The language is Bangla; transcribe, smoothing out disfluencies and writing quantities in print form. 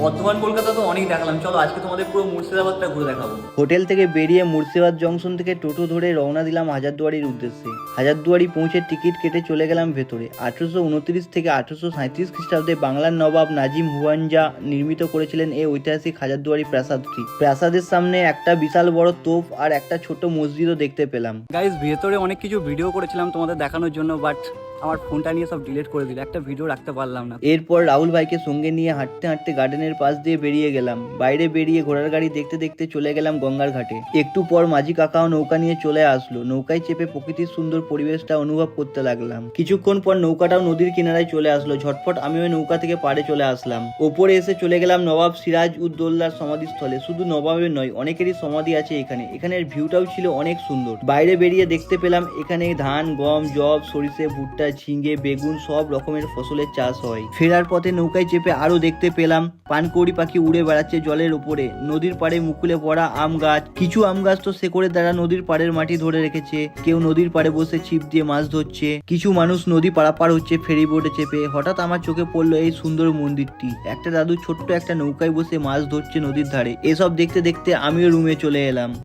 বর্ধমান কলকাতা তো অনেক দেখালাম, চলো আজকে তোমাদের পুরো মুর্শিদাবাদটা ঘুরে দেখাবো। হোটেল থেকে বেরিয়ে মুর্শিদাবাদ জংশন থেকে টোটো ধরে রওনা দিলাম হাজারদুয়ারির উদ্দেশ্যে। হাজারদুয়ারি পৌঁছে টিকিট কেটে চলে গেলাম ভেতরে। 1829 থেকে 1837 খ্রিস্টাব্দে বাংলার নবাব নাজিম হুয়ানজা নির্মিত করেছিলেন এই ঐতিহাসিক হাজারদুয়ারি প্রাসাদটি। প্রাসাদের সামনে একটা বিশাল বড় তোপ আর একটা ছোট মসজিদও দেখতে পেলাম। গাইজ ভেতরে অনেক কিছু ভিডিও করেছিলাম তোমাদের দেখানোর জন্য, বাট আমার ফোনটা নিয়ে সব ডিলিট করে দিল, একটা ভিডিও রাখতে পারলাম না। এরপর রাহুল ভাইকে সঙ্গে নিয়ে হাঁটতে হাঁটতে গার্ডেনের পাশ দিয়ে বেরিয়ে গেলাম। বাইরে বেরিয়ে ঘোড়ার গাড়ি দেখতে দেখতে চলে গেলাম গঙ্গার ঘাটে। একটু পর মাঝি কাকাও নৌকা নিয়ে চলে আসলো। নৌকায় চেপে প্রকৃতির সুন্দর পরিবেশটা অনুভব করতে লাগলাম। কিছুক্ষণ পর নৌকাটাও নদীর কিনারায় চলে আসলো। ঝটফট আমি ওই নৌকা থেকে পাড়ে চলে আসলাম। ওপরে এসে চলে গেলাম নবাব সিরাজ উদ্দৌলার সমাধিস্থলে। শুধু নবাবের নয়, অনেকেরই সমাধি আছে এখানে। এখানের ভিউটাও ছিল অনেক সুন্দর। বাইরে বেরিয়ে দেখতে পেলাম এখানে ধান, গম, জব, সরিষে, ভুট্টা, ঝিঙে, বেগুন সব রকমের ফসলের চাষ হয়। ফেরার পথে নৌকায় চেপে আরো দেখতে পেলাম পানকৌড়ি পাখি উড়ে বেড়াচ্ছে জলের উপরে। নদীর পাড়ে মুকুলে পড়া আম গাছ, কিছু আম গাছ তো শেকড়ের দ্বারা নদীর পাড়ের মাটি ধরে রেখেছে। কেউ নদীর পাড়ে বসে ছিপ দিয়ে মাছ ধরছে। কিছু মানুষ নদী পারাপার হচ্ছে ফেরি বোটে চেপে। হঠাৎ আমার চোখে পড়লো এই সুন্দর মন্দিরটি। একটা দাদু ছোট্ট একটা নৌকায় বসে মাছ ধরছে নদীর ধারে। এসব দেখতে দেখতে আমিও রুমে চলে এলাম।